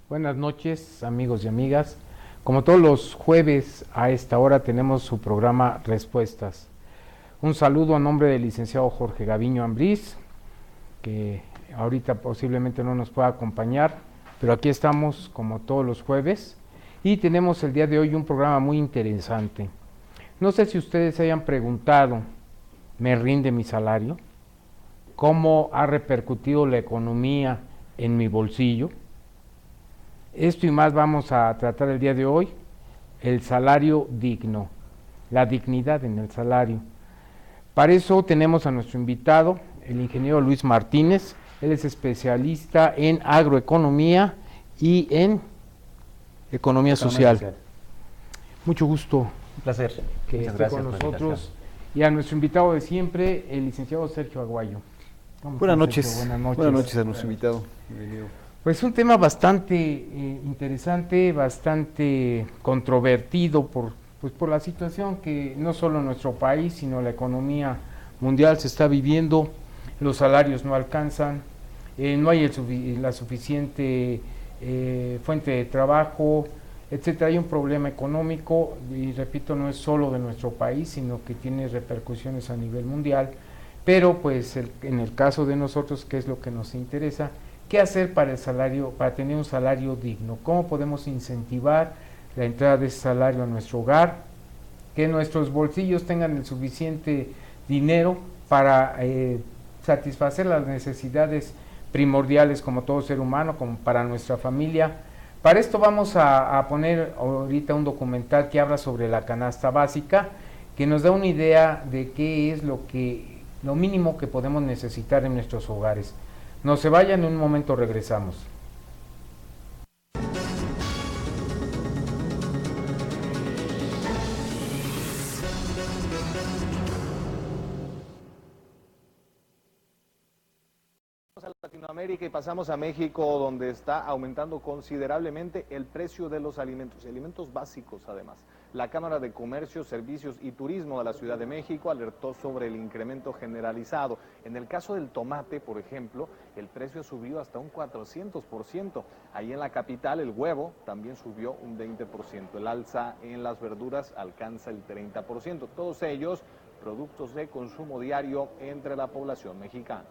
Buenas noches, amigos y amigas. Como todos los jueves a esta hora tenemos su programa Respuestas. Un saludo a nombre del licenciado Jorge Gaviño Ambriz, que ahorita posiblemente no nos pueda acompañar, pero aquí estamos como todos los jueves y tenemos el día de hoy un programa muy interesante. No sé si ustedes se hayan preguntado, ¿me rinde mi salario? ¿Cómo ha repercutido la economía en mi bolsillo? Esto y más vamos a tratar el día de hoy, el salario digno, la dignidad en el salario. Para eso tenemos a nuestro invitado, el ingeniero Luis Martínez. Él es especialista en agroeconomía y en economía social. Mucho gusto. Un placer. Que esté con nosotros. Y a nuestro invitado de siempre, el licenciado Sergio Aguayo. Buenas noches. Buenas noches. Buenas noches a nuestro invitado. Bienvenido. Pues un tema bastante interesante, bastante controvertido por la situación que no solo en nuestro país, sino la economía mundial se está viviendo. Los salarios no alcanzan, no hay la suficiente fuente de trabajo, etcétera. Hay un problema económico y repito, no es solo de nuestro país, sino que tiene repercusiones a nivel mundial. Pero pues en el caso de nosotros, ¿qué es lo que nos interesa? ¿Qué hacer para tener un salario digno? ¿Cómo podemos incentivar la entrada de ese salario a nuestro hogar? Que nuestros bolsillos tengan el suficiente dinero para satisfacer las necesidades primordiales como todo ser humano, como para nuestra familia. Para esto vamos a poner ahorita un documental que habla sobre la canasta básica, que nos da una idea de qué es lo mínimo que podemos necesitar en nuestros hogares. No se vayan, en un momento regresamos. A Latinoamérica y pasamos a México, donde está aumentando considerablemente el precio de los alimentos básicos además. La Cámara de Comercio, Servicios y Turismo de la Ciudad de México alertó sobre el incremento generalizado. En el caso del tomate, por ejemplo, el precio subió hasta un 400%. Ahí en la capital el huevo también subió un 20%. El alza en las verduras alcanza el 30%. Todos ellos productos de consumo diario entre la población mexicana.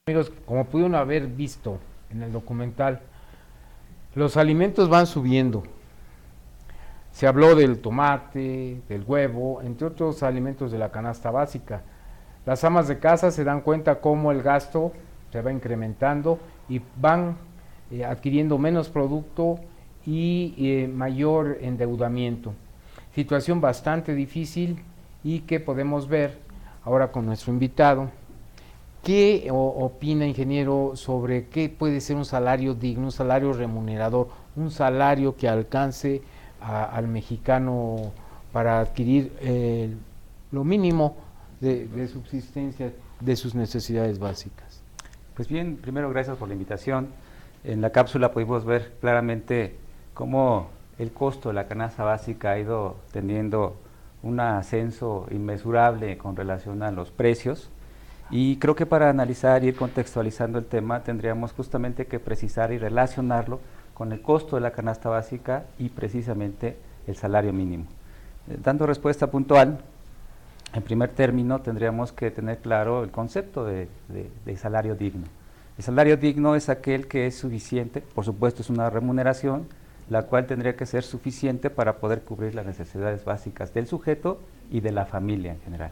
Amigos, como pudieron haber visto en el documental, los alimentos van subiendo. Se habló del tomate, del huevo, entre otros alimentos de la canasta básica. Las amas de casa se dan cuenta cómo el gasto se va incrementando y van adquiriendo menos producto y mayor endeudamiento. Situación bastante difícil y que podemos ver ahora con nuestro invitado. ¿Qué opina, ingeniero, sobre qué puede ser un salario digno, un salario remunerador, un salario que alcance al mexicano para adquirir lo mínimo de subsistencia de sus necesidades básicas? Pues bien, primero gracias por la invitación. En la cápsula pudimos ver claramente cómo el costo de la canasta básica ha ido teniendo un ascenso inmesurable con relación a los precios. Y creo que para analizar y ir contextualizando el tema tendríamos justamente que precisar y relacionarlo con el costo de la canasta básica y precisamente el salario mínimo. Dando respuesta puntual, en primer término tendríamos que tener claro el concepto de salario digno. El salario digno es aquel que es suficiente, por supuesto es una remuneración, la cual tendría que ser suficiente para poder cubrir las necesidades básicas del sujeto y de la familia en general.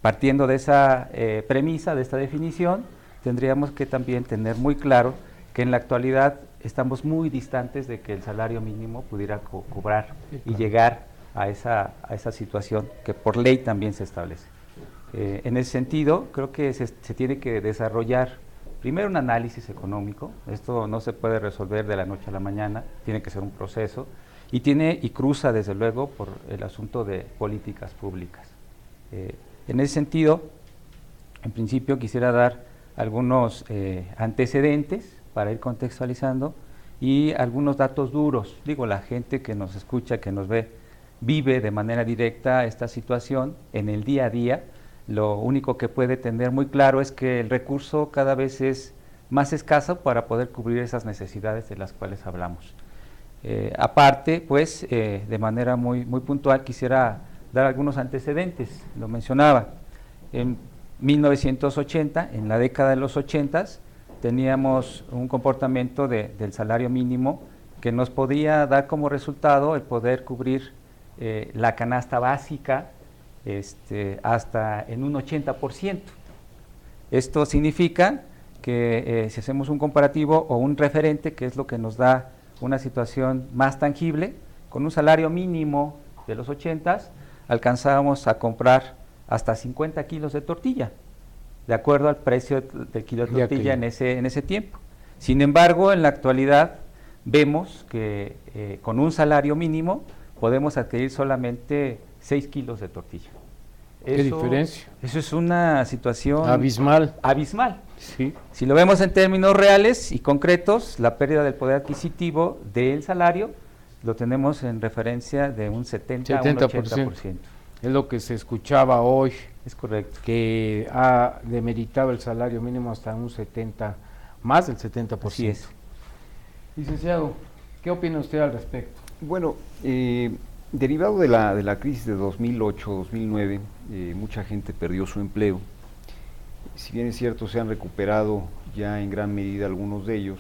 Partiendo de esa premisa, de esta definición, tendríamos que también tener muy claro que en la actualidad estamos muy distantes de que el salario mínimo pudiera cobrar y llegar a esa situación que por ley también se establece. En ese sentido, creo que se tiene que desarrollar primero un análisis económico. Esto no se puede resolver de la noche a la mañana, tiene que ser un proceso y cruza desde luego por el asunto de políticas públicas. En ese sentido, en principio quisiera dar algunos antecedentes para ir contextualizando y algunos datos duros. Digo, la gente que nos escucha, que nos ve, vive de manera directa esta situación en el día a día. Lo único que puede tener muy claro es que el recurso cada vez es más escaso para poder cubrir esas necesidades de las cuales hablamos. Aparte, pues, de manera muy puntual, quisiera dar algunos antecedentes. Lo mencionaba, en 1980, en la década de los 80s, teníamos un comportamiento del salario mínimo que nos podía dar como resultado el poder cubrir la canasta básica hasta en un 80%. Esto significa que si hacemos un comparativo o un referente, que es lo que nos da una situación más tangible, con un salario mínimo de los 80s, alcanzábamos a comprar hasta 50 kilos de tortilla, de acuerdo al precio del kilo de tortilla en ese tiempo. Sin embargo, en la actualidad vemos que con un salario mínimo podemos adquirir solamente 6 kilos de tortilla. ¿Qué diferencia? Eso es una situación abismal. Sí. Si lo vemos en términos reales y concretos, la pérdida del poder adquisitivo del salario lo tenemos en referencia de un 70 a un 80%. Es lo que se escuchaba hoy. Es correcto. Que ha demeritado el salario mínimo hasta un 70, más del 70%. Así es. Licenciado, ¿qué opina usted al respecto? Bueno, derivado de la crisis de 2008-2009, mucha gente perdió su empleo. Si bien es cierto, se han recuperado ya en gran medida algunos de ellos,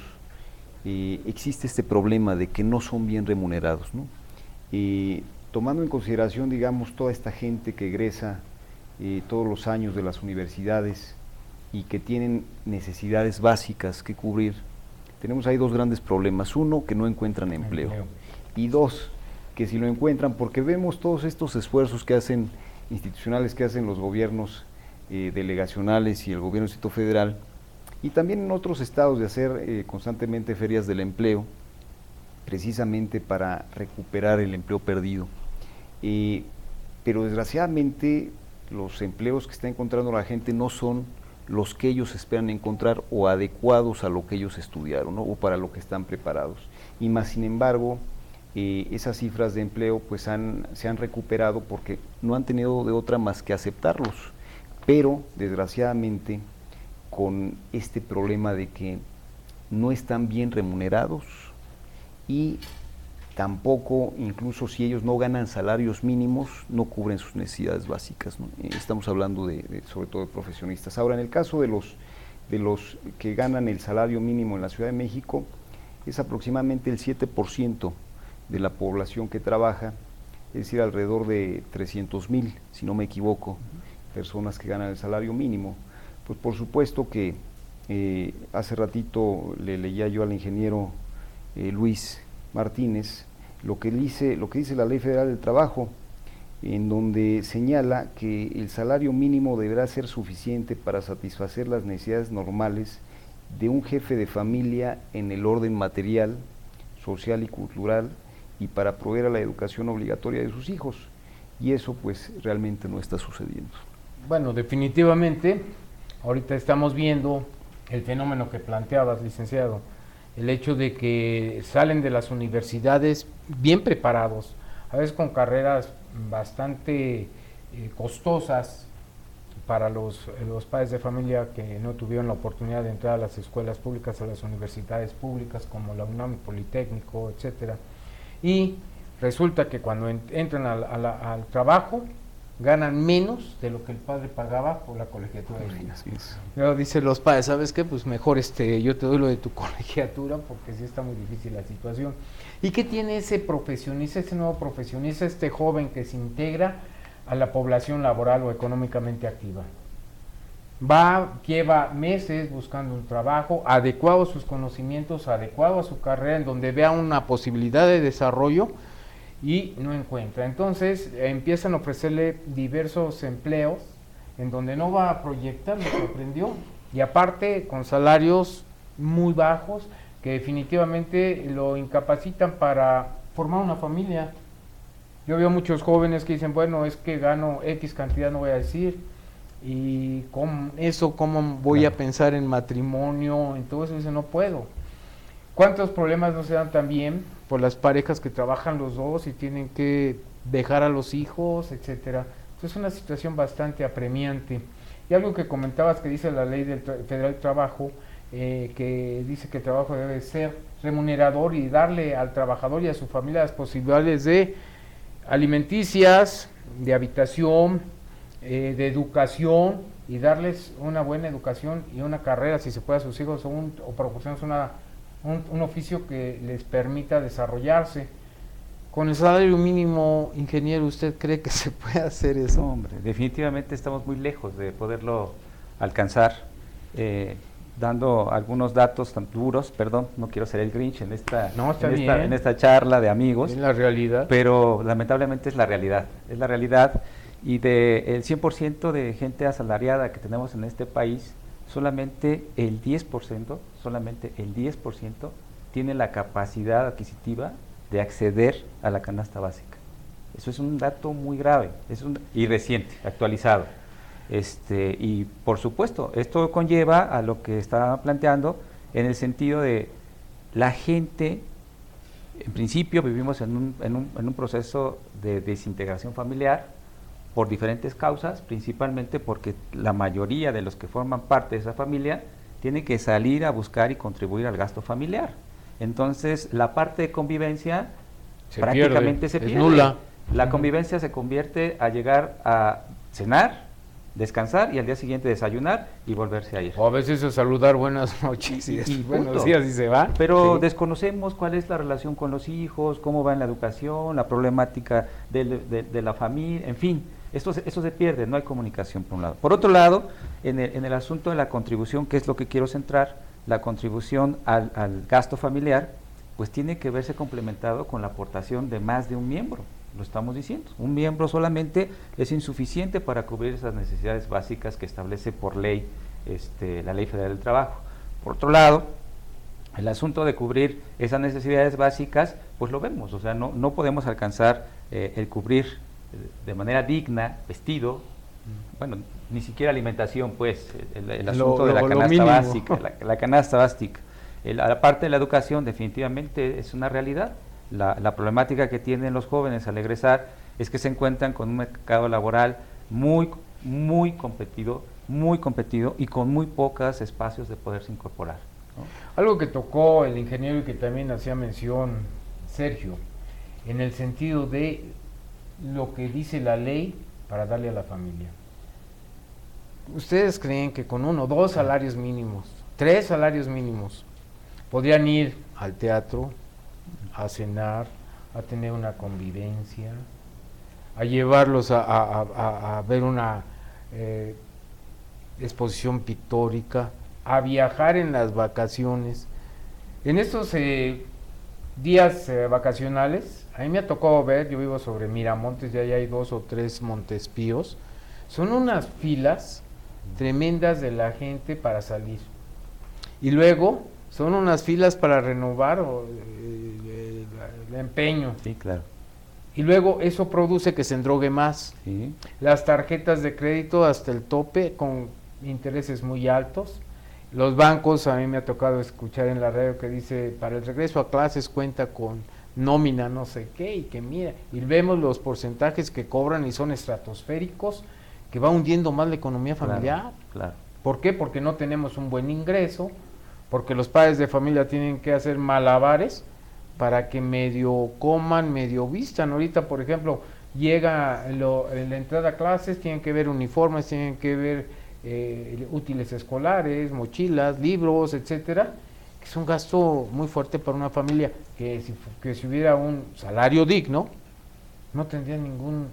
existe este problema de que no son bien remunerados, ¿no? Tomando en consideración, digamos, toda esta gente que egresa todos los años de las universidades y que tienen necesidades básicas que cubrir, tenemos ahí dos grandes problemas. Uno, que no encuentran empleo. Y dos, que si lo encuentran, porque vemos todos estos esfuerzos que hacen institucionales, que hacen los gobiernos delegacionales y el gobierno del Distrito Federal, y también en otros estados de hacer constantemente ferias del empleo, precisamente para recuperar el empleo perdido. Pero desgraciadamente los empleos que está encontrando la gente no son los que ellos esperan encontrar o adecuados a lo que ellos estudiaron, ¿no? O para lo que están preparados. Y más sin embargo, esas cifras de empleo pues se han recuperado porque no han tenido de otra más que aceptarlos. Pero desgraciadamente con este problema de que no están bien remunerados y tampoco, incluso si ellos no ganan salarios mínimos, no cubren sus necesidades básicas, ¿no? Estamos hablando sobre todo de profesionistas. Ahora, en el caso de los que ganan el salario mínimo en la Ciudad de México, es aproximadamente el 7% de la población que trabaja, es decir, alrededor de 300,000, si no me equivoco, personas que ganan el salario mínimo. Pues por supuesto que hace ratito le leía yo al ingeniero Luis Martínez lo que dice la Ley Federal del Trabajo, en donde señala que el salario mínimo deberá ser suficiente para satisfacer las necesidades normales de un jefe de familia en el orden material, social y cultural, y para proveer a la educación obligatoria de sus hijos, y eso pues realmente no está sucediendo. Bueno, definitivamente, ahorita estamos viendo el fenómeno que planteabas, licenciado, el hecho de que salen de las universidades bien preparados, a veces con carreras bastante costosas para los padres de familia que no tuvieron la oportunidad de entrar a las escuelas públicas, a las universidades públicas como la UNAM, Politécnico, etcétera, y resulta que cuando entran al trabajo ganan menos de lo que el padre pagaba por la colegiatura de su hija. Pero dicen los padres, ¿sabes qué? Pues mejor yo te doy lo de tu colegiatura porque sí está muy difícil la situación. ¿Y qué tiene ese profesionista, ese nuevo profesionista, este joven que se integra a la población laboral o económicamente activa? Lleva meses buscando un trabajo adecuado a sus conocimientos, adecuado a su carrera, en donde vea una posibilidad de desarrollo, y no encuentra. Entonces empiezan a ofrecerle diversos empleos en donde no va a proyectar lo que aprendió, y aparte con salarios muy bajos que definitivamente lo incapacitan para formar una familia. Yo veo muchos jóvenes que dicen, bueno, es que gano X cantidad, no voy a decir, y con eso, ¿cómo voy a pensar en matrimonio? Entonces dicen, no puedo. ¿Cuántos problemas no se dan también por las parejas que trabajan los dos y tienen que dejar a los hijos, etcétera? Entonces es una situación bastante apremiante. Y algo que comentabas que dice la Ley Federal del Trabajo, que dice que el trabajo debe ser remunerador y darle al trabajador y a su familia las posibilidades de alimenticias, de habitación, de educación, y darles una buena educación y una carrera, si se puede, a sus hijos, o proporcionarles un oficio que les permita desarrollarse. Con el salario mínimo, ingeniero, ¿usted cree que se puede hacer eso? No, hombre, definitivamente estamos muy lejos de poderlo alcanzar. Dando algunos datos tan duros, perdón, no quiero ser el Grinch en esta charla de amigos. Es la realidad. Pero lamentablemente es la realidad, y del 100% de gente asalariada que tenemos en este país, solamente el 10% tiene la capacidad adquisitiva de acceder a la canasta básica. Eso es un dato muy grave, y reciente, actualizado. Y por supuesto, esto conlleva a lo que estaba planteando en el sentido de la gente, en principio vivimos en un proceso de desintegración familiar por diferentes causas, principalmente porque la mayoría de los que forman parte de esa familia tienen que salir a buscar y contribuir al gasto familiar. Entonces, la parte de convivencia prácticamente se pierde. Es nula. La convivencia se convierte a llegar a cenar, descansar y al día siguiente desayunar y volverse a ir. O a veces a saludar buenas noches y buenos días y se va. Pero desconocemos cuál es la relación con los hijos, cómo va en la educación, la problemática de la familia, en fin, eso se pierde, no hay comunicación por un lado. Por otro lado, en el asunto de la contribución, que es lo que quiero centrar, la contribución al gasto familiar, pues tiene que verse complementado con la aportación de más de un miembro. Lo estamos diciendo, un miembro solamente es insuficiente para cubrir esas necesidades básicas que establece por ley la Ley Federal del Trabajo. Por otro lado, el asunto de cubrir esas necesidades básicas, pues lo vemos, o sea, no podemos alcanzar el cubrir de manera digna, vestido, bueno, ni siquiera alimentación, pues, el asunto de la canasta básica, la canasta básica. La parte de la educación definitivamente es una realidad. La problemática que tienen los jóvenes al egresar es que se encuentran con un mercado laboral muy competido y con muy pocos espacios de poderse incorporar, ¿no? Algo que tocó el ingeniero y que también hacía mención Sergio, en el sentido de lo que dice la ley para darle a la familia. ¿Ustedes creen que con 1, 2 salarios mínimos, 3 salarios mínimos, podrían ir al teatro, a cenar, a tener una convivencia, a llevarlos a ver una exposición pictórica, a viajar en las vacaciones? En estos días vacacionales, a mí me ha tocado ver, yo vivo sobre Miramontes, ya hay 2 o 3 Montespíos, son unas filas tremendas de la gente para salir, y luego son unas filas para renovar el empeño. Sí, claro. Y luego eso produce que se endrogue más. Sí. Las tarjetas de crédito hasta el tope con intereses muy altos. Los bancos, a mí me ha tocado escuchar en la radio que dice, para el regreso a clases cuenta con nómina no sé qué, y que mira, y vemos los porcentajes que cobran y son estratosféricos, que va hundiendo más la economía familiar. Claro. ¿Por qué? Porque no tenemos un buen ingreso, porque los padres de familia tienen que hacer malabares para que medio coman, medio vistan. Ahorita, por ejemplo, llega en la entrada a clases, tienen que ver uniformes, tienen que ver útiles escolares, mochilas, libros, etcétera, que es un gasto muy fuerte para una familia que si hubiera un salario digno, no tendría ningún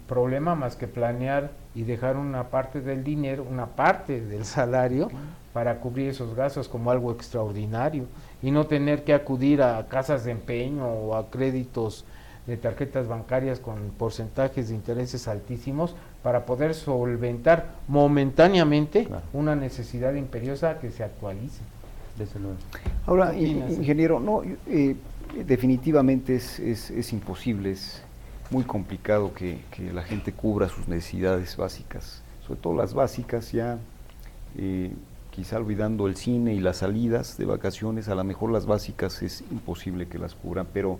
problema más que planear y dejar una parte del dinero, una parte del salario para cubrir esos gastos como algo extraordinario y no tener que acudir a casas de empeño o a créditos de tarjetas bancarias con porcentajes de intereses altísimos para poder solventar momentáneamente una necesidad imperiosa que se actualice. Desde luego. Ahora, ingeniero, definitivamente es imposible, es muy complicado que la gente cubra sus necesidades básicas, sobre todo las básicas ya. quizá olvidando el cine y las salidas de vacaciones, a lo mejor las básicas es imposible que las cubran, pero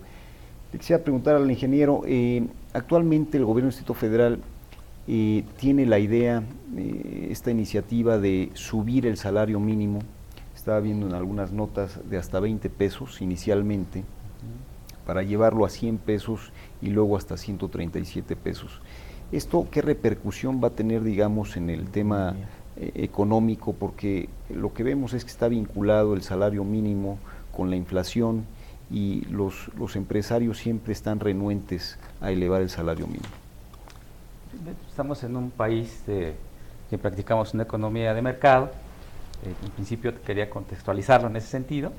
le quisiera preguntar al ingeniero, actualmente el gobierno del Distrito Federal tiene la idea, esta iniciativa de subir el salario mínimo, estaba viendo en algunas notas de hasta 20 pesos inicialmente, para llevarlo a 100 pesos y luego hasta 137 pesos. ¿Esto qué repercusión va a tener, digamos, en el tema económico? Porque lo que vemos es que está vinculado el salario mínimo con la inflación y los empresarios siempre están renuentes a elevar el salario mínimo. Estamos en un país que practicamos una economía de mercado. En principio quería contextualizarlo en ese sentido.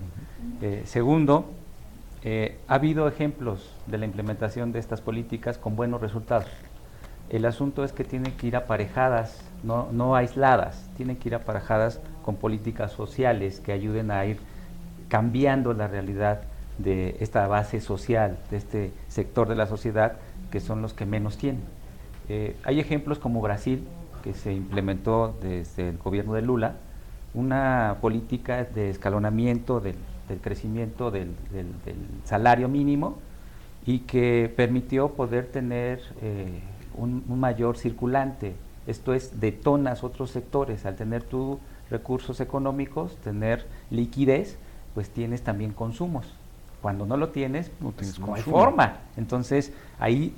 Segundo, ha habido ejemplos de la implementación de estas políticas con buenos resultados. El asunto es que tienen que ir aparejadas, no aisladas, tienen que ir aparejadas con políticas sociales que ayuden a ir cambiando la realidad de esta base social, de este sector de la sociedad, que son los que menos tienen. Hay ejemplos como Brasil, que se implementó desde el gobierno de Lula, una política de escalonamiento del crecimiento del salario mínimo y que permitió poder tener un mayor circulante. Esto es, detonas otros sectores. Al tener tus recursos económicos, tener liquidez, pues tienes también consumos. Cuando no lo tienes, no hay forma. Entonces, ahí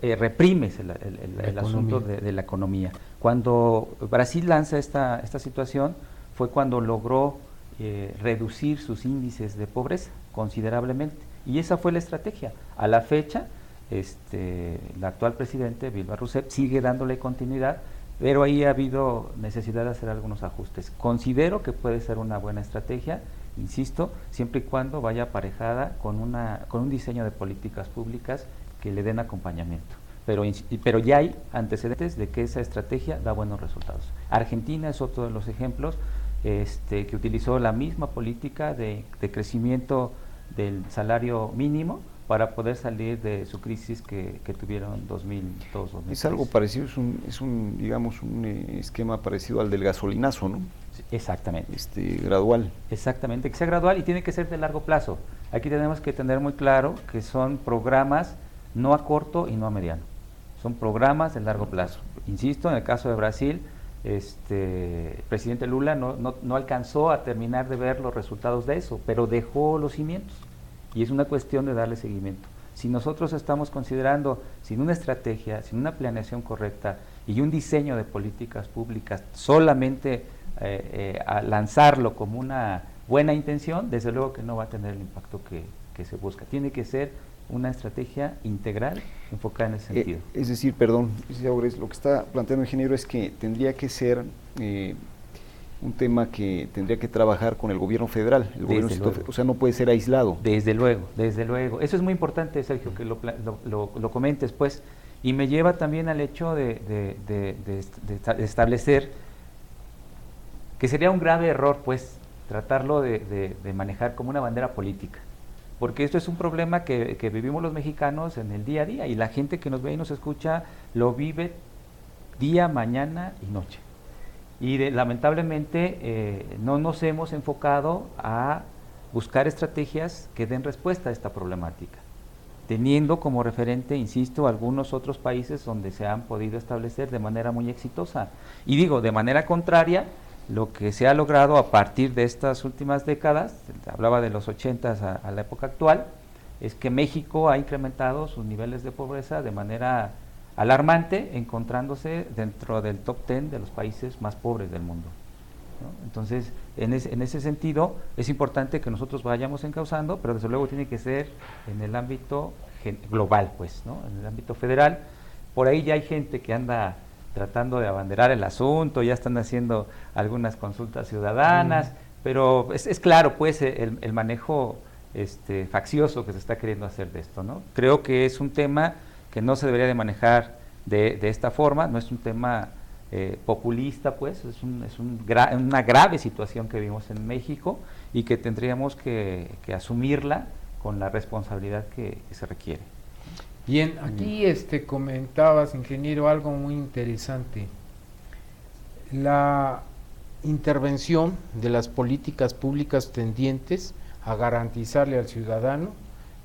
reprimes el asunto de la economía. Cuando Brasil lanza esta situación, fue cuando logró reducir sus índices de pobreza considerablemente. Y esa fue la estrategia. A la fecha, el actual presidente, Dilma Rousseff, sigue dándole continuidad, pero ahí ha habido necesidad de hacer algunos ajustes. Considero que puede ser una buena estrategia, insisto, siempre y cuando vaya aparejada con un diseño de políticas públicas que le den acompañamiento. Pero ya hay antecedentes de que esa estrategia da buenos resultados. Argentina es otro de los ejemplos que utilizó la misma política de crecimiento del salario mínimo para poder salir de su crisis que tuvieron 2002, 2003. Es algo parecido, es un digamos, un esquema parecido al del gasolinazo, ¿no? Sí, exactamente. Gradual. Exactamente, que sea gradual y tiene que ser de largo plazo. Aquí tenemos que tener muy claro que son programas no a corto y no a mediano. Son programas de largo plazo. Insisto, en el caso de Brasil, el presidente Lula no alcanzó a terminar de ver los resultados de eso, pero dejó los cimientos. Y es una cuestión de darle seguimiento. Si nosotros estamos considerando, sin una estrategia, sin una planeación correcta y un diseño de políticas públicas, solamente a lanzarlo como una buena intención, desde luego que no va a tener el impacto que se busca. Tiene que ser una estrategia integral enfocada en ese sentido. Es decir, perdón, lo que está planteando el ingeniero es que tendría que ser un tema que tendría que trabajar con el gobierno federal, o sea, no puede ser aislado. Desde luego. Eso es muy importante, Sergio, que lo comentes, pues, y me lleva también al hecho de establecer que sería un grave error, pues, tratarlo de manejar como una bandera política, porque esto es un problema que vivimos los mexicanos en el día a día, y la gente que nos ve y nos escucha lo vive día, mañana y noche. Y lamentablemente no nos hemos enfocado a buscar estrategias que den respuesta a esta problemática, teniendo como referente, insisto, algunos otros países donde se han podido establecer de manera muy exitosa. Y digo, de manera contraria, lo que se ha logrado a partir de estas últimas décadas, hablaba de los 80s a la época actual, es que México ha incrementado sus niveles de pobreza de manera alarmante, encontrándose dentro del top 10 de los países más pobres del mundo, ¿no? Entonces, en ese sentido, es importante que nosotros vayamos encauzando, pero desde luego tiene que ser en el ámbito global, pues, ¿no? En el ámbito federal. Por ahí ya hay gente que anda tratando de abanderar el asunto, ya están haciendo algunas consultas ciudadanas, pero es claro, pues, el manejo faccioso que se está queriendo hacer de esto, ¿no? Creo que es un tema que no se debería de manejar de esta forma, no es un tema populista, pues, es una grave situación que vivimos en México y que tendríamos que asumirla con la responsabilidad que se requiere. Bien, aquí comentabas, ingeniero, algo muy interesante. intervención de las políticas públicas tendientes a garantizarle al ciudadano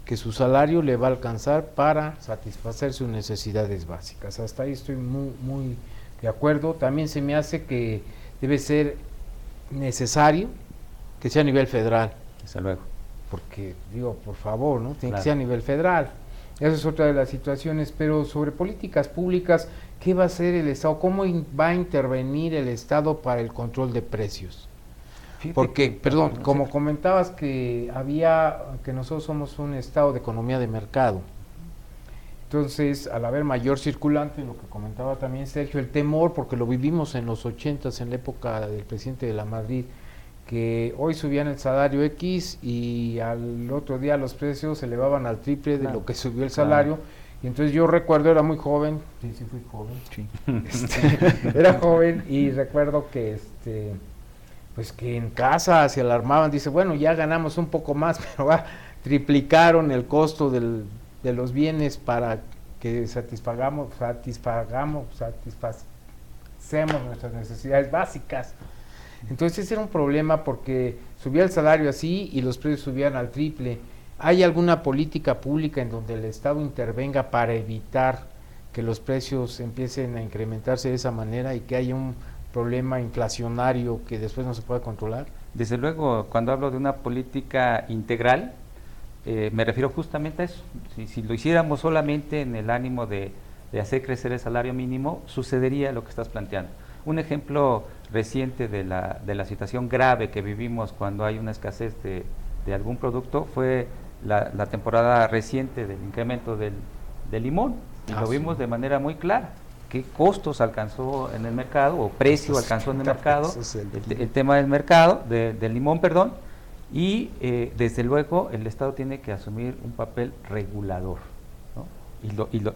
que su salario le va a alcanzar para satisfacer sus necesidades básicas. Hasta ahí estoy muy de acuerdo. También se me hace que debe ser necesario que sea a nivel federal. Desde luego. Porque, digo, por favor, ¿no? Tiene Claro. que ser a nivel federal. Esa es otra de las situaciones, pero sobre políticas públicas, ¿qué va a hacer el Estado? ¿Cómo va a intervenir el Estado para el control de precios? Fíjate Porque, que- perdón, no como sé. comentabas que nosotros somos un Estado de economía de mercado. Entonces, al haber mayor circulante, lo que comentaba también Sergio, el temor, porque lo vivimos en los 80s, en la época del presidente de la Madrid, que hoy subían el salario X y al otro día los precios se elevaban al triple de Claro, lo que subió el claro. salario. Y entonces yo recuerdo, era muy joven, sí fui joven, Sí. era joven y recuerdo que pues que en casa se alarmaban, dice, bueno, ya ganamos un poco más, pero triplicaron el costo de los bienes para que satisfacemos nuestras necesidades básicas. Entonces era un problema porque subía el salario así y los precios subían al triple. ¿Hay alguna política pública en donde el Estado intervenga para evitar que los precios empiecen a incrementarse de esa manera y que haya un problema inflacionario que después no se pueda controlar? Desde luego, cuando hablo de una política integral, me refiero justamente a eso. Si lo hiciéramos solamente en el ánimo de hacer crecer el salario mínimo, sucedería lo que estás planteando. Un ejemplo reciente de la situación grave que vivimos cuando hay una escasez de algún producto fue la temporada reciente del incremento del limón. Y lo vimos de manera muy clara. ¿Qué costos alcanzó en el mercado o precio alcanzó en el mercado? El tema del mercado, del limón, perdón. Y desde luego el Estado tiene que asumir un papel regulador, ¿no? Y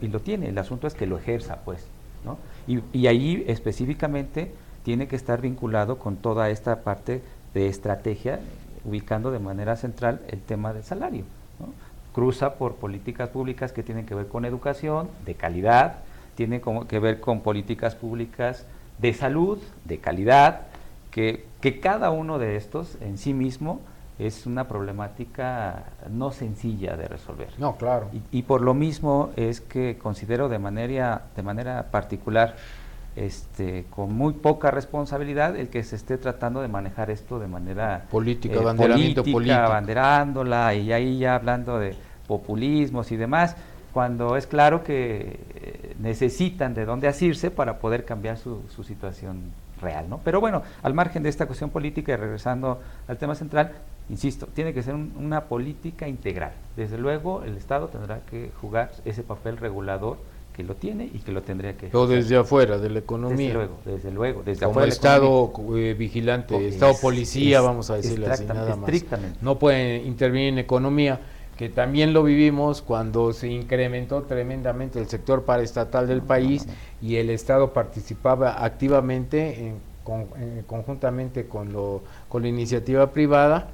lo tiene, el asunto es que lo ejerza, pues, ¿no? Y ahí específicamente tiene que estar vinculado con toda esta parte de estrategia, ubicando de manera central el tema del salario, ¿no? Cruza por políticas públicas que tienen que ver con educación de calidad, tiene que ver con políticas públicas de salud, de calidad, que cada uno de estos en sí mismo es una problemática no sencilla de resolver. No, claro. Y por lo mismo es que considero de manera particular, con muy poca responsabilidad, el que se esté tratando de manejar esto de manera Política, abanderamiento político. abanderándola y ahí ya hablando de populismos y demás, cuando es claro que necesitan de dónde asirse para poder cambiar su situación real, ¿no? Pero bueno, al margen de esta cuestión política y regresando al tema central, insisto, tiene que ser una política integral. Desde luego, el Estado tendrá que jugar ese papel regulador que lo tiene y que lo tendría que Todo ejercer. desde afuera, de la economía. Desde luego, desde Como afuera de la Estado economía. vigilante, Estado policía, vamos a decirle así, nada más. Estrictamente. No puede intervenir en economía, que también lo vivimos cuando se incrementó tremendamente el sector paraestatal del país y el Estado participaba activamente conjuntamente con la iniciativa privada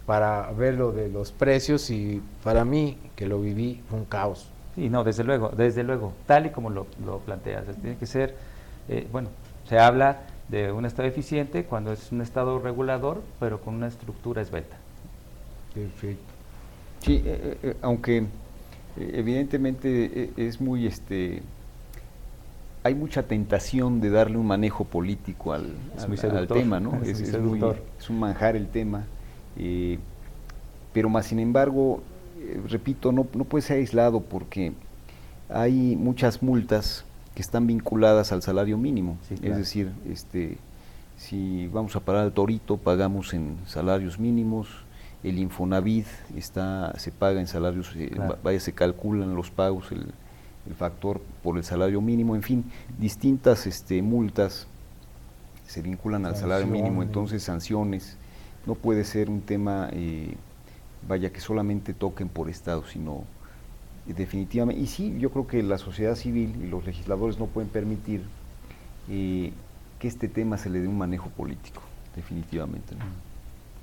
para ver lo de los precios, y para mí, que lo viví, fue un caos. Sí, no, desde luego, tal y como lo planteas, tiene que ser, bueno, se habla de un Estado eficiente cuando es un Estado regulador, pero con una estructura esbelta. Perfecto. Sí, aunque evidentemente es muy, hay mucha tentación de darle un manejo político al tema, ¿no? Es un manjar el tema, pero más sin embargo, repito, no puede ser aislado porque hay muchas multas que están vinculadas al salario mínimo, Sí, claro. Es decir, si vamos a parar al torito, pagamos en salarios mínimos. El Infonavit se paga en salarios, Claro. se calculan los pagos, el factor por el salario mínimo, en fin, distintas multas se vinculan al salario mínimo, entonces sanciones. No puede ser un tema, que solamente toquen por Estado, sino definitivamente, y sí, yo creo que la sociedad civil y los legisladores no pueden permitir que este tema se le dé un manejo político, definitivamente, ¿no?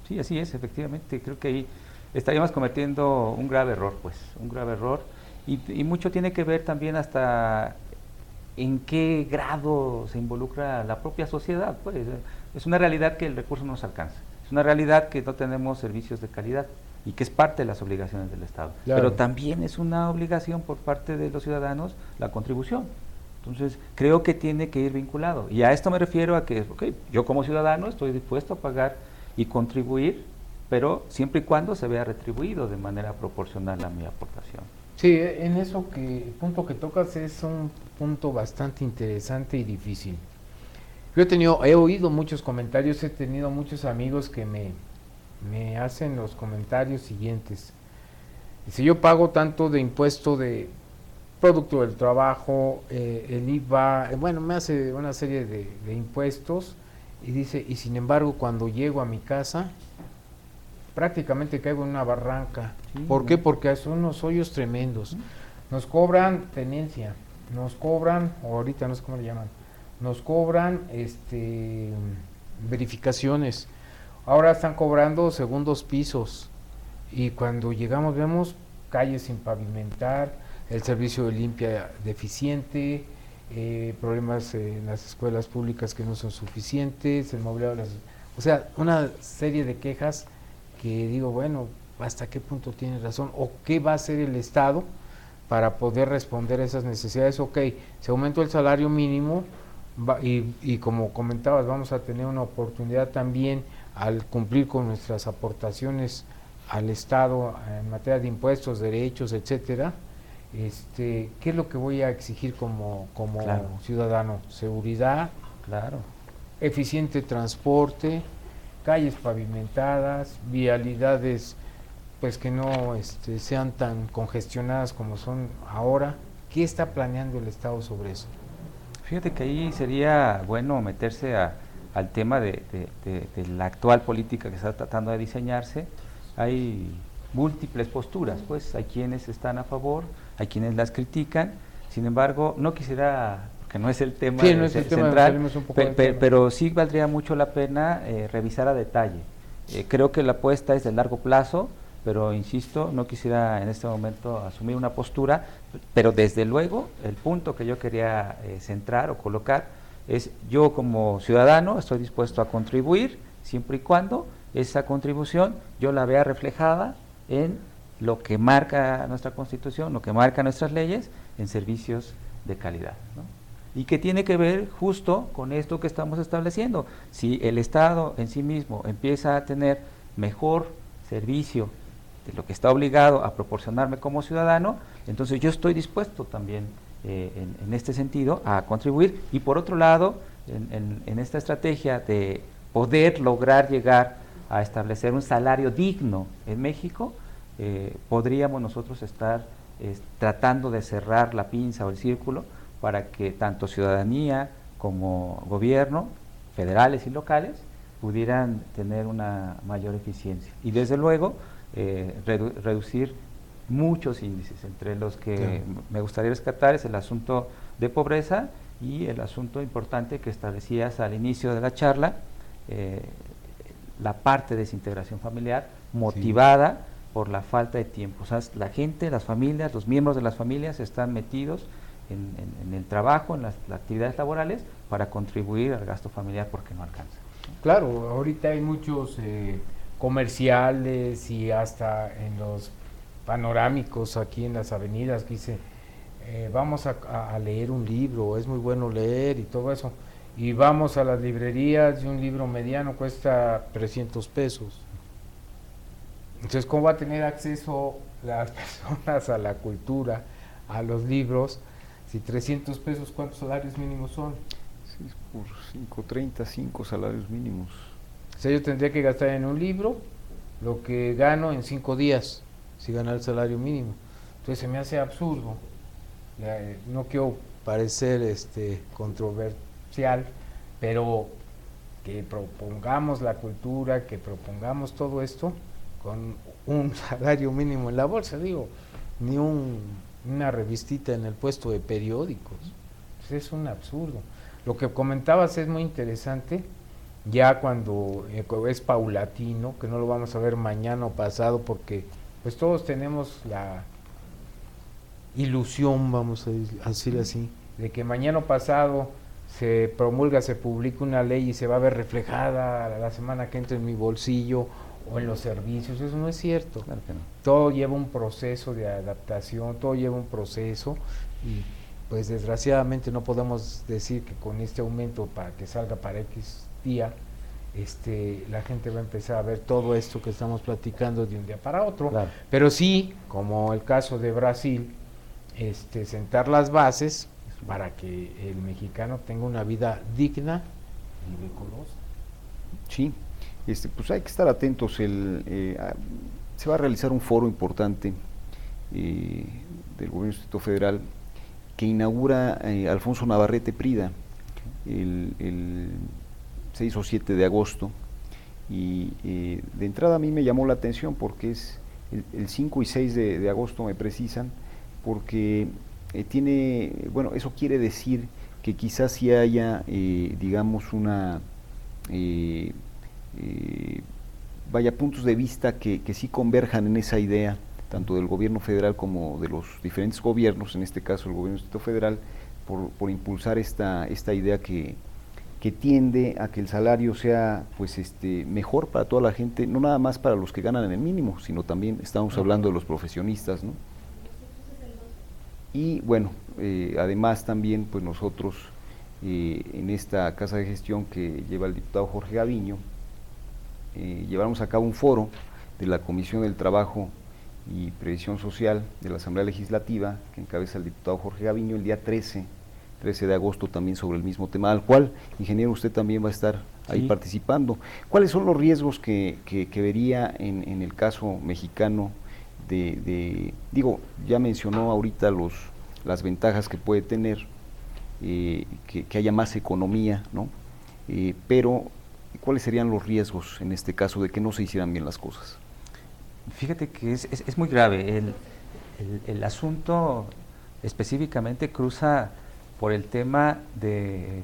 Sí, así es, efectivamente, creo que ahí estaríamos cometiendo un grave error, y mucho tiene que ver también hasta en qué grado se involucra la propia sociedad. Pues es una realidad que el recurso no nos alcanza, es una realidad que no tenemos servicios de calidad y que es parte de las obligaciones del Estado. Claro. Pero también es una obligación por parte de los ciudadanos la contribución. Entonces, creo que tiene que ir vinculado. Y a esto me refiero a que, okay, yo como ciudadano estoy dispuesto a pagar y contribuir, pero siempre y cuando se vea retribuido de manera proporcional a mi aportación. Sí, en eso el punto que tocas es un punto bastante interesante y difícil. Yo he oído muchos comentarios, he tenido muchos amigos que me hacen los comentarios siguientes. Si yo pago tanto de impuesto de producto del trabajo, el IVA, bueno, me hace una serie de impuestos y dice, y sin embargo cuando llego a mi casa prácticamente caigo en una barranca. Sí, ¿por qué? Porque son unos hoyos tremendos. Nos cobran tenencia, nos cobran, o ahorita no sé cómo le llaman, nos cobran verificaciones. Ahora están cobrando segundos pisos y cuando llegamos vemos calles sin pavimentar, el servicio de limpia deficiente, problemas en las escuelas públicas que no son suficientes, el mobiliario de las, o sea, una serie de quejas que digo, bueno, ¿hasta qué punto tiene razón? ¿O qué va a hacer el Estado para poder responder a esas necesidades? Ok, se aumentó el salario mínimo y como comentabas, vamos a tener una oportunidad también al cumplir con nuestras aportaciones al Estado en materia de impuestos, derechos, etcétera. ¿Qué es lo que voy a exigir como claro, ciudadano? Seguridad, claro, eficiente transporte, calles pavimentadas, vialidades pues que no sean tan congestionadas como son ahora. ¿Qué está planeando el Estado sobre eso? Fíjate que ahí sería bueno meterse al tema de la actual política que está tratando de diseñarse. Hay múltiples posturas, pues hay quienes están a favor, hay quienes las critican. Sin embargo, no quisiera, porque no es el tema, sí, no es el central, tema, pero sí valdría mucho la pena revisar a detalle. Creo que la apuesta es de largo plazo, pero insisto, no quisiera en este momento asumir una postura, pero desde luego el punto que yo quería centrar o colocar es: yo como ciudadano estoy dispuesto a contribuir siempre y cuando esa contribución yo la vea reflejada en lo que marca nuestra Constitución, lo que marca nuestras leyes, en servicios de calidad, ¿no? Y que tiene que ver justo con esto que estamos estableciendo. Si el Estado en sí mismo empieza a tener mejor servicio de lo que está obligado a proporcionarme como ciudadano, entonces yo estoy dispuesto también en este sentido a contribuir. Y por otro lado, en esta estrategia de poder lograr llegar a establecer un salario digno en México, podríamos nosotros estar tratando de cerrar la pinza o el círculo para que tanto ciudadanía como gobierno, federales y locales, pudieran tener una mayor eficiencia. Y desde luego, reducir muchos índices, entre los que me gustaría rescatar es el asunto de pobreza y el asunto importante que establecías al inicio de la charla, la parte de desintegración familiar motivada por la falta de tiempo. O sea, la gente, las familias, los miembros de las familias están metidos en el trabajo, en las actividades laborales, para contribuir al gasto familiar porque no alcanza. Claro, ahorita hay muchos comerciales y hasta en los panorámicos aquí en las avenidas que dice, vamos a leer un libro, es muy bueno leer y todo eso. Y vamos a las librerías y un libro mediano cuesta 300 pesos. Entonces, ¿cómo va a tener acceso las personas a la cultura, a los libros? Si 300 pesos, ¿cuántos salarios mínimos son? Sí, por 5.30, 5 salarios mínimos. O sea, yo tendría que gastar en un libro lo que gano en 5 días, si gana el salario mínimo. Entonces se me hace absurdo. No quiero parecer controversial, pero que propongamos la cultura, que propongamos todo esto con un salario mínimo en la bolsa, digo, ni una revistita en el puesto de periódicos. Pues es un absurdo. Lo que comentabas es muy interesante, ya cuando es paulatino, que no lo vamos a ver mañana o pasado, porque pues todos tenemos la ilusión, vamos a decir así, de que mañana pasado se promulga, se publica una ley y se va a ver reflejada la semana que entra en mi bolsillo o en los servicios. Eso no es cierto. Claro que no. Todo lleva un proceso de adaptación, todo lleva un proceso, y pues desgraciadamente no podemos decir que con este aumento para que salga para X día, la gente va a empezar a ver todo esto que estamos platicando de un día para otro. Claro. Pero sí, como el caso de Brasil, sentar las bases para que el mexicano tenga una vida digna y decorosa. Sí, pues hay que estar atentos. Se va a realizar un foro importante del Gobierno del Distrito Federal que inaugura Alfonso Navarrete Prida el 6 o 7 de agosto, y de entrada a mí me llamó la atención porque es el 5 y 6 de agosto, me precisan, porque bueno, eso quiere decir que quizás sí haya, digamos, puntos de vista que sí converjan en esa idea, tanto del gobierno federal como de los diferentes gobiernos, en este caso el gobierno del Distrito Federal, por impulsar esta idea que tiende a que el salario sea mejor para toda la gente, no nada más para los que ganan en el mínimo, sino también estamos hablando de los profesionistas, ¿no? Y bueno, además también pues nosotros en esta casa de gestión que lleva el diputado Jorge Gaviño, llevamos a cabo un foro de la Comisión del Trabajo y Previsión Social de la Asamblea Legislativa, que encabeza el diputado Jorge Gaviño, el día 13 de agosto, también sobre el mismo tema, al cual, ingeniero, usted también va a estar ahí participando. ¿Cuáles son los riesgos que vería en el caso mexicano digo, ya mencionó ahorita las ventajas que puede tener, que haya más economía, ¿no? Pero, ¿cuáles serían los riesgos en este caso de que no se hicieran bien las cosas? Fíjate que es muy grave. El asunto específicamente cruza por el tema de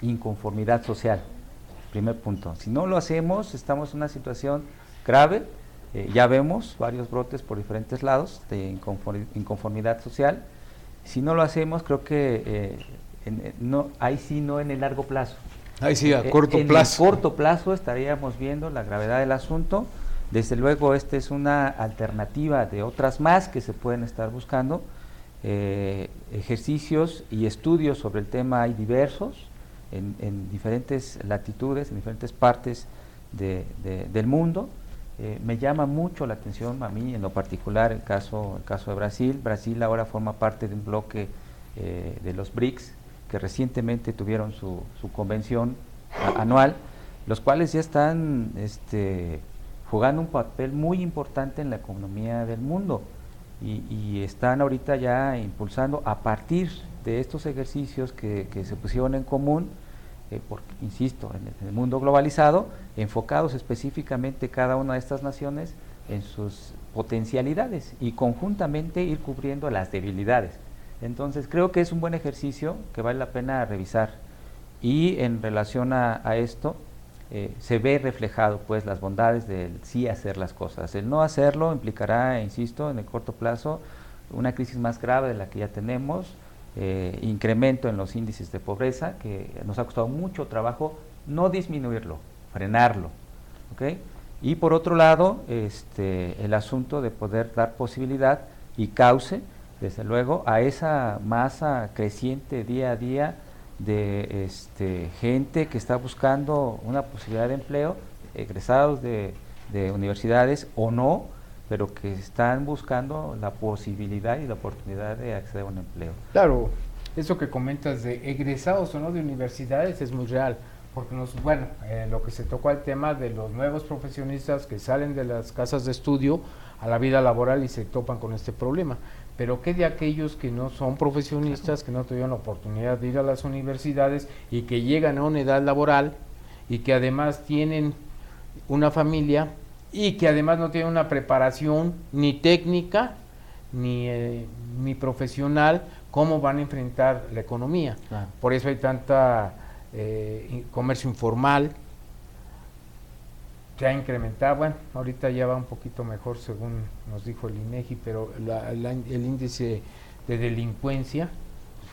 inconformidad social. Primer punto. Si no lo hacemos, estamos en una situación grave. Ya vemos varios brotes por diferentes lados de inconformidad social. Si no lo hacemos, creo que ahí sí no en el largo plazo. Ahí sí, a corto plazo. En el corto plazo estaríamos viendo la gravedad del asunto. Desde luego, esta es una alternativa de otras más que se pueden estar buscando. Ejercicios y estudios sobre el tema hay diversos en diferentes latitudes, en diferentes partes del mundo. Me llama mucho la atención a mí en lo particular el caso de Brasil. Brasil ahora forma parte de un bloque de los BRICS, que recientemente tuvieron su convención anual, los cuales ya están jugando un papel muy importante en la economía del mundo, y están ahorita ya impulsando a partir de estos ejercicios que se pusieron en común, insisto, en el mundo globalizado, enfocados específicamente cada una de estas naciones en sus potencialidades y conjuntamente ir cubriendo las debilidades. Entonces creo que es un buen ejercicio que vale la pena revisar, y en relación a esto se ve reflejado pues las bondades del sí hacer las cosas. El no hacerlo implicará, insisto, en el corto plazo una crisis más grave de la que ya tenemos, incremento en los índices de pobreza, que nos ha costado mucho trabajo no disminuirlo, frenarlo, ¿okay? Y por otro lado, el asunto de poder dar posibilidad y cauce, desde luego, a esa masa creciente día a día de gente que está buscando una posibilidad de empleo, egresados de universidades o no, pero que están buscando la posibilidad y la oportunidad de acceder a un empleo. Claro, eso que comentas de egresados o no de universidades es muy real, porque lo que se tocó al tema de los nuevos profesionistas que salen de las casas de estudio a la vida laboral y se topan con este problema. Pero ¿qué de aquellos que no son profesionistas, que no tuvieron la oportunidad de ir a las universidades y que llegan a una edad laboral y que además tienen una familia y que además no tienen una preparación ni técnica ni profesional? ¿Cómo van a enfrentar la economía? Claro. Por eso hay tanta comercio informal. Se ha incrementado, bueno, ahorita ya va un poquito mejor según nos dijo el INEGI, pero el índice de delincuencia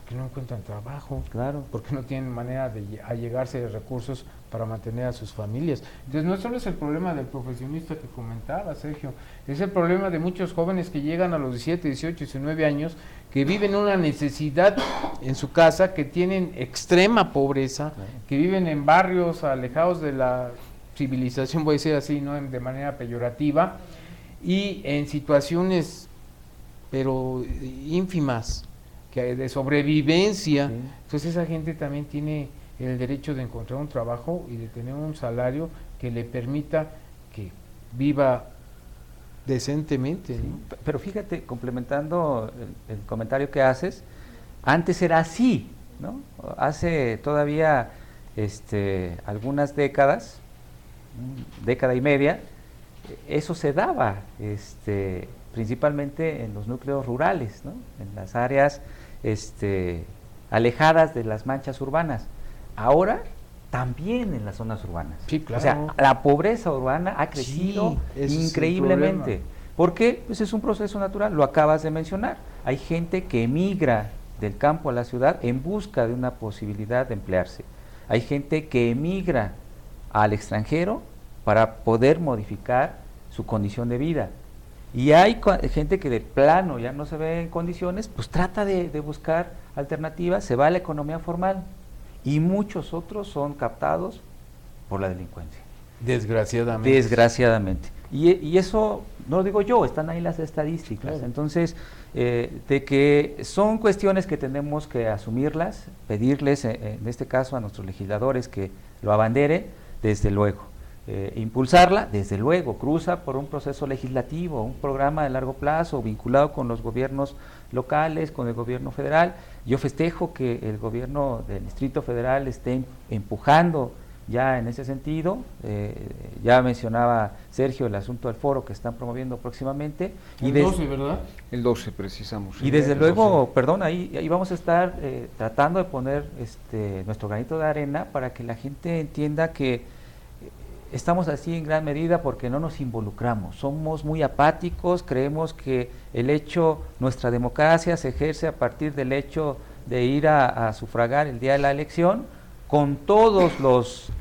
porque no encuentran trabajo, Claro. porque no tienen manera de allegarse de recursos para mantener a sus familias. Entonces no solo es el problema del profesionista que comentaba Sergio, es el problema de muchos jóvenes que llegan a los 17, 18, 19 años, que viven una necesidad en su casa, que tienen extrema pobreza, que viven en barrios alejados de la civilización, voy a decir así, no de manera peyorativa, y en situaciones pero ínfimas, que de sobrevivencia. Sí. Entonces esa gente también tiene el derecho de encontrar un trabajo y de tener un salario que le permita que viva decentemente, ¿no? Pero fíjate, complementando el comentario que haces, antes era así, ¿no? Hace todavía algunas décadas, década y media, eso se daba principalmente en los núcleos rurales, ¿no? En las áreas alejadas de las manchas urbanas. Ahora también en las zonas urbanas. Sí, claro. O sea, la pobreza urbana ha crecido Sí, ese increíblemente. es el problema. ¿Por qué? Pues es un proceso natural, lo acabas de mencionar. Hay gente que emigra del campo a la ciudad en busca de una posibilidad de emplearse. Hay gente que emigra al extranjero para poder modificar su condición de vida. Y hay gente que de plano ya no se ve en condiciones, pues trata de buscar alternativas, se va a la economía formal. Y muchos otros son captados por la delincuencia. Desgraciadamente. Desgraciadamente. Y eso no lo digo yo, están ahí las estadísticas. Claro. Entonces, de que son cuestiones que tenemos que asumirlas, pedirles, en este caso a nuestros legisladores que lo abanderen, desde luego. Impulsarla, desde luego, cruza por un proceso legislativo, un programa de largo plazo vinculado con los gobiernos locales, con el gobierno federal. Yo festejo que el gobierno del Distrito Federal esté empujando ya en ese sentido. Ya mencionaba Sergio el asunto del foro que están promoviendo próximamente. El 12, ¿verdad? El 12 precisamos. Y desde luego, perdón, ahí vamos a estar tratando de poner nuestro granito de arena para que la gente entienda que estamos así en gran medida porque no nos involucramos, somos muy apáticos, creemos que nuestra democracia se ejerce a partir del hecho de ir a sufragar el día de la elección, con todas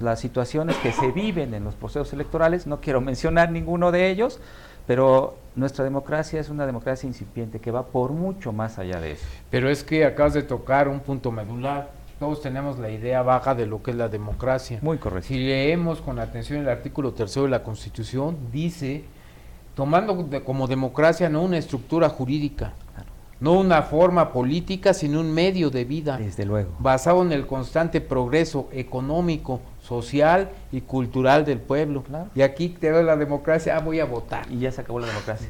las situaciones que se viven en los procesos electorales. No quiero mencionar ninguno de ellos, pero nuestra democracia es una democracia incipiente que va por mucho más allá de eso. Pero es que acabas de tocar un punto medular. Todos tenemos la idea vaga de lo que es la democracia. Muy correcto. Si leemos con atención el artículo 3 de la Constitución, dice, tomando como democracia no una estructura jurídica, Claro. no una forma política, sino un medio de vida, Desde luego. basado en el constante progreso económico, social y cultural del pueblo. Claro. Y aquí te doy la democracia, voy a votar. Y ya se acabó la democracia.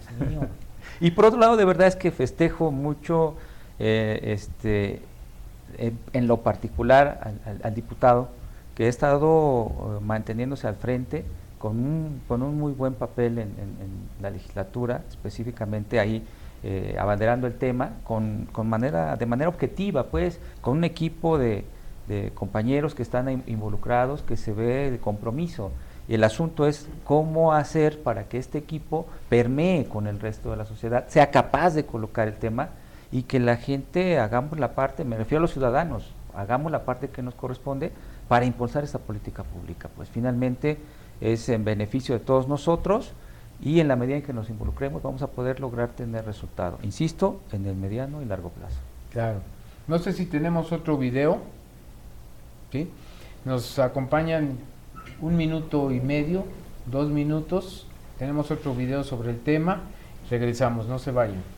Y por otro lado, de verdad es que festejo mucho en lo particular al diputado que ha estado manteniéndose al frente con un muy buen papel en la legislatura, específicamente ahí abanderando el tema de manera objetiva, pues, con un equipo de compañeros que están involucrados, que se ve el compromiso. Y el asunto es cómo hacer para que este equipo permee con el resto de la sociedad, sea capaz de colocar el tema y que la gente hagamos la parte, me refiero a los ciudadanos, hagamos la parte que nos corresponde para impulsar esta política pública. Pues finalmente es en beneficio de todos nosotros y en la medida en que nos involucremos vamos a poder lograr tener resultado, insisto, en el mediano y largo plazo. Claro. No sé si tenemos otro video, ¿sí? Nos acompañan 1 minuto y medio, 2 minutos, tenemos otro video sobre el tema, regresamos, no se vayan.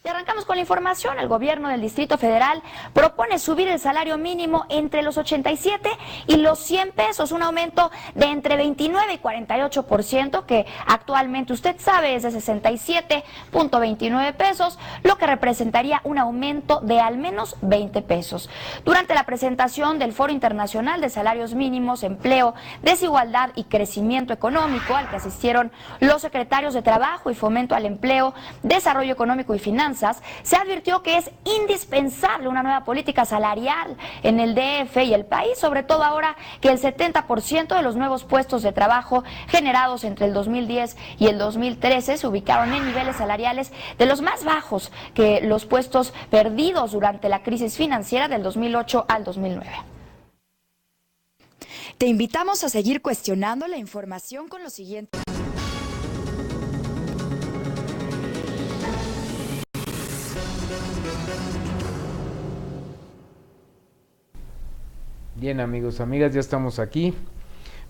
Y arrancamos con la información. El gobierno del Distrito Federal propone subir el salario mínimo entre los 87 y los 100 pesos, un aumento de entre 29 y 48%, que actualmente usted sabe es de 67.29 pesos, lo que representaría un aumento de al menos 20 pesos. Durante la presentación del Foro Internacional de Salarios Mínimos, Empleo, Desigualdad y Crecimiento Económico, al que asistieron los secretarios de Trabajo y Fomento al Empleo, Desarrollo Económico y Finanzas, Finanzas, se advirtió que es indispensable una nueva política salarial en el DF y el país, sobre todo ahora que el 70% de los nuevos puestos de trabajo generados entre el 2010 y el 2013 se ubicaron en niveles salariales de los más bajos que los puestos perdidos durante la crisis financiera del 2008 al 2009. Te invitamos a seguir cuestionando la información con lo siguiente. Bien, amigos, amigas, ya estamos aquí.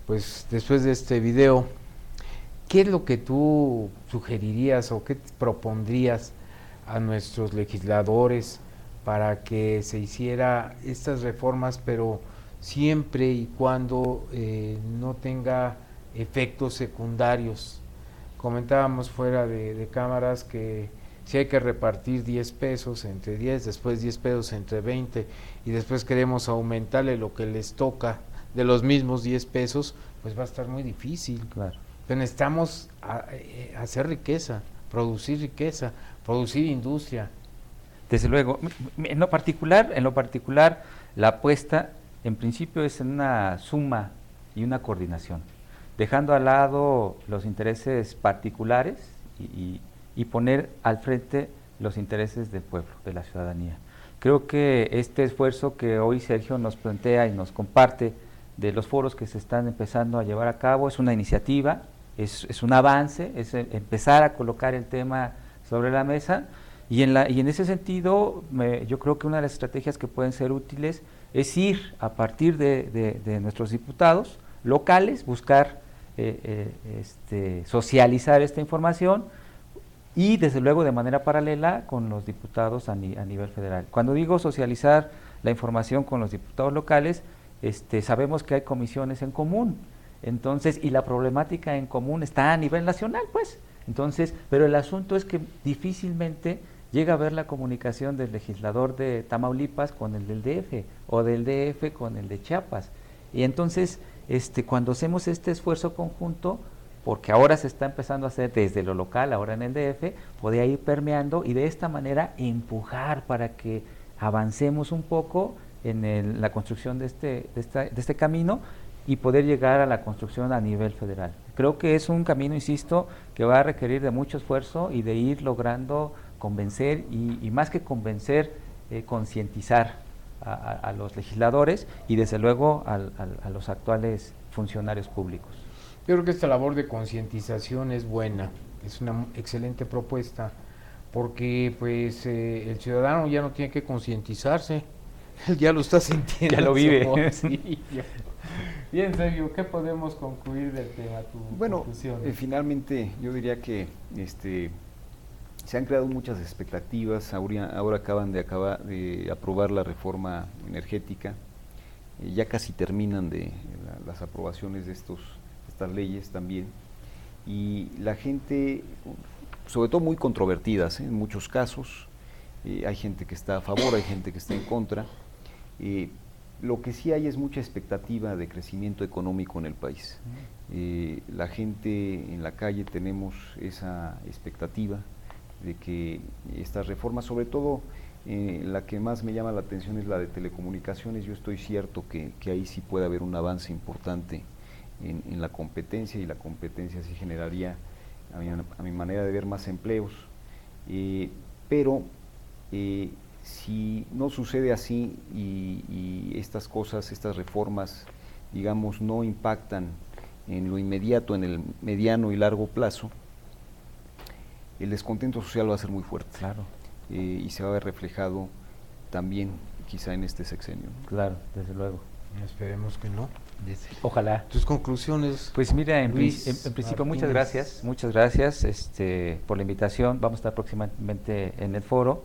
Pues después de este video, ¿qué es lo que tú sugerirías o qué propondrías a nuestros legisladores para que se hiciera estas reformas, pero siempre y cuando no tenga efectos secundarios? Comentábamos fuera de cámaras que si hay que repartir 10 pesos entre 10, después 10 pesos entre 20 y después queremos aumentarle lo que les toca de los mismos 10 pesos, pues va a estar muy difícil. Claro. Pero necesitamos hacer riqueza, producir industria. Desde luego, en lo particular, la apuesta en principio es en una suma y una coordinación, dejando al lado los intereses particulares y poner al frente los intereses del pueblo, de la ciudadanía. Creo que este esfuerzo que hoy Sergio nos plantea y nos comparte de los foros que se están empezando a llevar a cabo es una iniciativa, es un avance, es empezar a colocar el tema sobre la mesa y en ese sentido yo creo que una de las estrategias que pueden ser útiles es ir a partir de nuestros diputados locales, buscar socializar esta información y desde luego de manera paralela con los diputados a nivel federal. Cuando digo socializar la información con los diputados locales, sabemos que hay comisiones en común, entonces, y la problemática en común está a nivel nacional, pues. Entonces, pero el asunto es que difícilmente llega a ver la comunicación del legislador de Tamaulipas con el del DF, o del DF con el de Chiapas. Y entonces, cuando hacemos este esfuerzo conjunto, porque ahora se está empezando a hacer desde lo local, ahora en el DF, podría ir permeando y de esta manera empujar para que avancemos un poco en la construcción de este camino y poder llegar a la construcción a nivel federal. Creo que es un camino, insisto, que va a requerir de mucho esfuerzo y de ir logrando convencer y más que convencer, concientizar a los legisladores y desde luego a los actuales funcionarios públicos. Yo creo que esta labor de concientización es buena, es una excelente propuesta, porque pues el ciudadano ya no tiene que concientizarse, él ya lo está sintiendo. Ya lo vive. Sí. Bien, Sergio, ¿qué podemos concluir del tema? Conclusión. Finalmente yo diría que se han creado muchas expectativas, ahora acaban de aprobar la reforma energética, ya casi terminan las aprobaciones de estas leyes también, y la gente, sobre todo muy controvertidas, en muchos casos, hay gente que está a favor, hay gente que está en contra, lo que sí hay es mucha expectativa de crecimiento económico en el país. La gente en la calle tenemos esa expectativa de que estas reformas, sobre todo la que más me llama la atención es la de telecomunicaciones. Yo estoy cierto que ahí sí puede haber un avance importante en la competencia, y la competencia sí generaría, a mi manera de ver, más empleos, pero si no sucede así y estas cosas, estas reformas, digamos, no impactan en lo inmediato, en el mediano y largo plazo, el descontento social va a ser muy fuerte. Claro. Y se va a ver reflejado también quizá en este sexenio. Claro, desde luego. Esperemos que no. Ojalá. ¿Tus conclusiones? Pues mira, en Luis principio Martínez. muchas gracias por la invitación. Vamos a estar próximamente en el foro.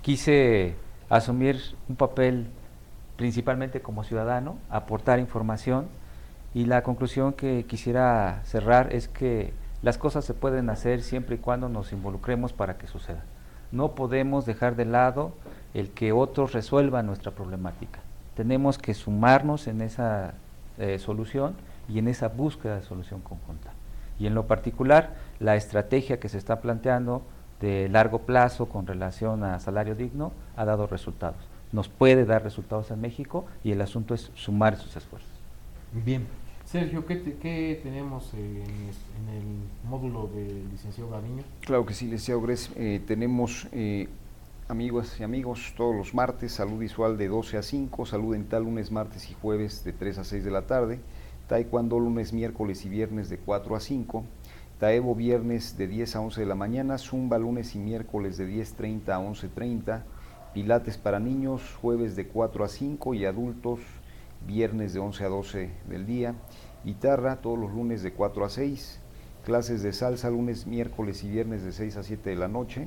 Quise asumir un papel principalmente como ciudadano, aportar información, y la conclusión que quisiera cerrar es que las cosas se pueden hacer siempre y cuando nos involucremos para que suceda. No podemos dejar de lado el que otros resuelvan nuestra problemática. Tenemos que sumarnos en esa solución y en esa búsqueda de solución conjunta. Y en lo particular, la estrategia que se está planteando de largo plazo con relación a salario digno ha dado resultados. Nos puede dar resultados en México y el asunto es sumar esos esfuerzos. Bien. Sergio, ¿qué tenemos en el módulo del licenciado Gaviño? Claro que sí, licenciado Gres. Tenemos amigas y amigos todos los martes, salud visual de 12 a 5, salud dental lunes, martes y jueves de 3 a 6 de la tarde, taekwondo lunes, miércoles y viernes de 4 a 5, taebo viernes de 10 a 11 de la mañana, zumba lunes y miércoles de 10:30 a 11:30, pilates para niños jueves de 4 a 5 y adultos viernes de 11 a 12 del día, guitarra todos los lunes de 4 a 6, clases de salsa lunes, miércoles y viernes de 6 a 7 de la noche,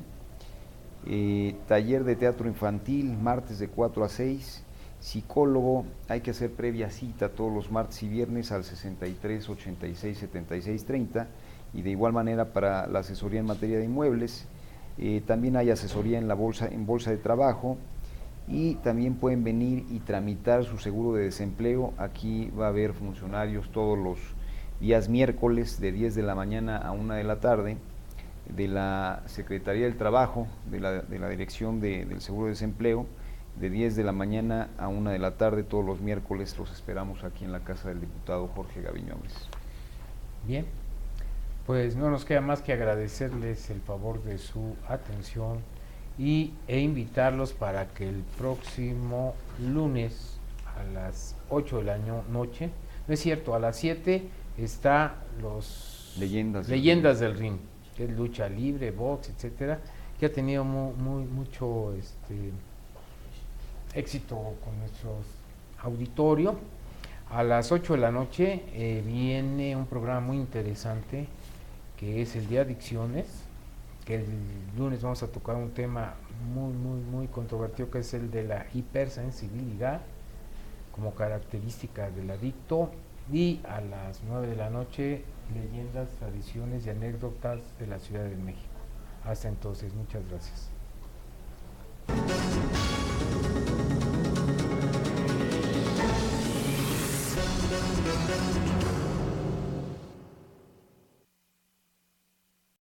taller de teatro infantil martes de 4 a 6, psicólogo, hay que hacer previa cita todos los martes y viernes al 63 86 76 30 y de igual manera para la asesoría en materia de inmuebles, también hay asesoría en bolsa de trabajo y también pueden venir y tramitar su seguro de desempleo. Aquí va a haber funcionarios todos los días miércoles de 10 de la mañana a 1 de la tarde de la Secretaría del Trabajo, de la Dirección del Seguro de Desempleo, de 10 de la mañana a 1 de la tarde todos los miércoles. Los esperamos aquí en la casa del diputado Jorge Gaviño Ambrís. Bien, pues no nos queda más que agradecerles el favor de su atención e invitarlos para que el próximo lunes a las 8 de la noche, no es cierto, a las 7 está los Leyendas del Ring, que es lucha libre, box, etcétera, que ha tenido mucho éxito con nuestro auditorio. A las 8 de la noche viene un programa muy interesante que es el de adicciones, que el lunes vamos a tocar un tema muy controvertido, que es el de la hipersensibilidad como característica del adicto, y a las 9 de la noche leyendas, tradiciones y anécdotas de la Ciudad de México. Hasta entonces, muchas gracias.